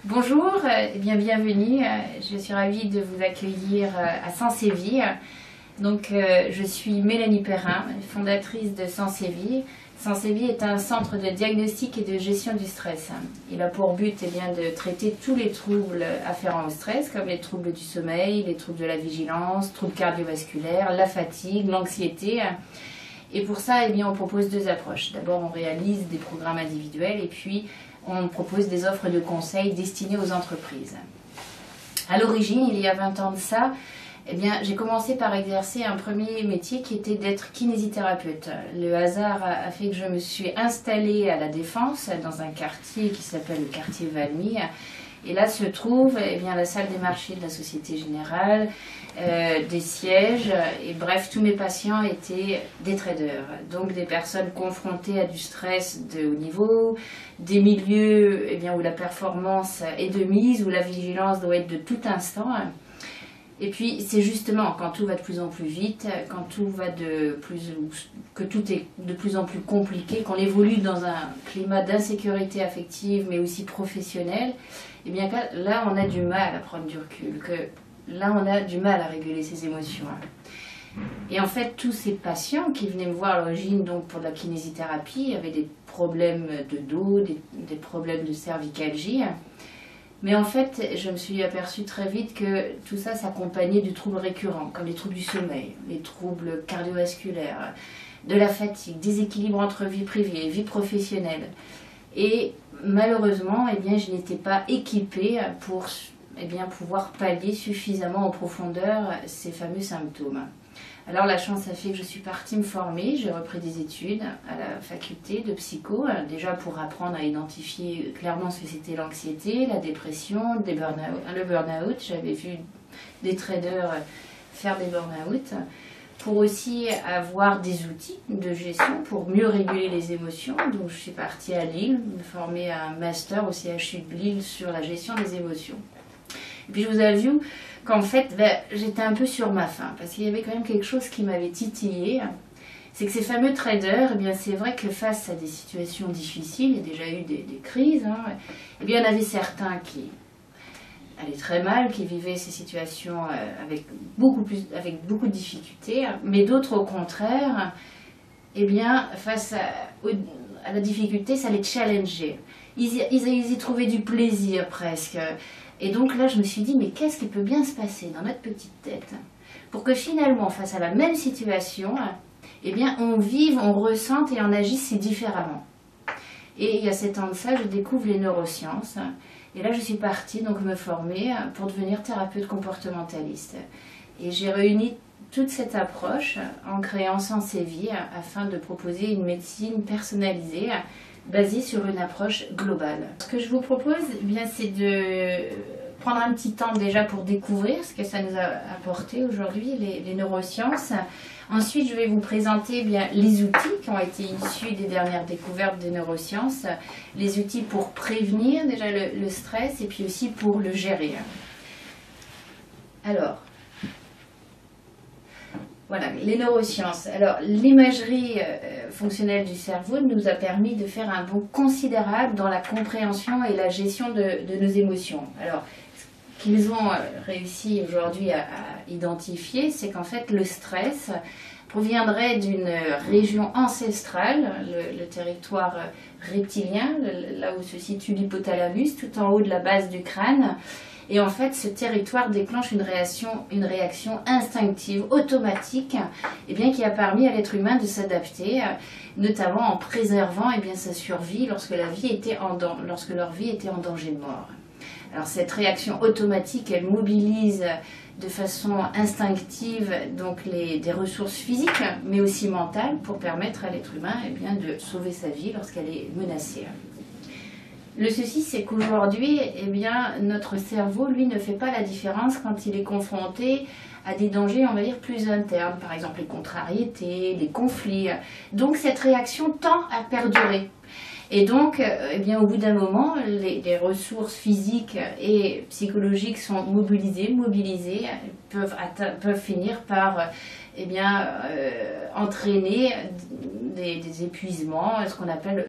Bonjour et bienvenue. Je suis ravie de vous accueillir à Sanséville. Je suis Mélanie Perrin, fondatrice de Sanséville. Sanséville est un centre de diagnostic et de gestion du stress. Il a pour but de traiter tous les troubles afférents au stress, comme les troubles du sommeil, les troubles de la vigilance, troubles cardiovasculaires, la fatigue, l'anxiété. Et pour ça, on propose deux approches. D'abord, on réalise des programmes individuels et puis on propose des offres de conseils destinées aux entreprises. À l'origine, il y a 20 ans de ça, j'ai commencé par exercer un premier métier qui était d'être kinésithérapeute. Le hasard a fait que je me suis installée à La Défense, dans un quartier qui s'appelle le quartier Valmy. Et là se trouve la salle des marchés de la Société Générale, des sièges, et bref, tous mes patients étaient des traders, donc des personnes confrontées à du stress de haut niveau, des milieux où la performance est de mise, où la vigilance doit être de tout instant. Et puis c'est justement quand tout va de plus en plus vite, quand que tout est de plus en plus compliqué, qu'on évolue dans un climat d'insécurité affective mais aussi professionnelle, là on a du mal à prendre du recul, là on a du mal à réguler ses émotions. Et en fait, tous ces patients qui venaient me voir à l'origine pour de la kinésithérapie avaient des problèmes de dos, des problèmes de cervicalgie. Mais en fait, je me suis aperçue très vite que tout ça s'accompagnait de troubles récurrents, comme les troubles du sommeil, les troubles cardiovasculaires, de la fatigue, déséquilibre entre vie privée et vie professionnelle. Et malheureusement, je n'étais pas équipée pour pouvoir pallier suffisamment en profondeur ces fameux symptômes. Alors la chance a fait que je suis partie me former, j'ai repris des études à la faculté de psycho, déjà pour apprendre à identifier clairement ce que c'était l'anxiété, la dépression, le burn-out. J'avais vu des traders faire des burn-out, pour aussi avoir des outils de gestion pour mieux réguler les émotions. Donc je suis partie à Lille, me former à un master au CHU de Lille sur la gestion des émotions. Et puis je vous avoue qu'en fait, j'étais un peu sur ma faim, parce qu'il y avait quand même quelque chose qui m'avait titillé. C'est que ces fameux traders, c'est vrai que face à des situations difficiles, il y a déjà eu des crises, il y en avait certains qui allaient très mal, qui vivaient ces situations avec beaucoup de difficultés, mais d'autres au contraire, face à la difficulté, ça les challengeait. Ils y trouvaient du plaisir presque. Et donc là, je me suis dit, mais qu'est-ce qui peut bien se passer dans notre petite tête pour que finalement, face à la même situation, on vive, on ressente et on agisse différemment. Et il y a 7 ans de ça, je découvre les neurosciences. Et là, je suis partie me former pour devenir thérapeute comportementaliste. Et j'ai réuni toute cette approche en créant Sanséville afin de proposer une médecine personnalisée basée sur une approche globale. Ce que je vous propose, c'est de prendre un petit temps déjà pour découvrir ce que ça nous a apporté aujourd'hui, les neurosciences. Ensuite, je vais vous présenter les outils qui ont été issus des dernières découvertes des neurosciences, les outils pour prévenir déjà le stress et puis aussi pour le gérer. Alors, voilà, les neurosciences. Alors, l'imagerie fonctionnelle du cerveau nous a permis de faire un bond considérable dans la compréhension et la gestion de nos émotions. Alors, ce qu'ils ont réussi aujourd'hui à identifier, c'est qu'en fait, le stress proviendrait d'une région ancestrale, le territoire reptilien, là où se situe l'hypothalamus, tout en haut de la base du crâne. Et en fait, ce territoire déclenche une réaction instinctive, automatique, qui a permis à l'être humain de s'adapter, notamment en préservant sa survie lorsque leur vie était en danger de mort. Alors cette réaction automatique, elle mobilise de façon instinctive des ressources physiques, mais aussi mentales, pour permettre à l'être humain de sauver sa vie lorsqu'elle est menacée. Le souci, c'est qu'aujourd'hui, notre cerveau, lui, ne fait pas la différence quand il est confronté à des dangers, on va dire, plus internes, par exemple les contrariétés, les conflits. Donc cette réaction tend à perdurer. Et donc, au bout d'un moment, les ressources physiques et psychologiques sont mobilisées, peuvent finir par entraîner des épuisements, ce qu'on appelle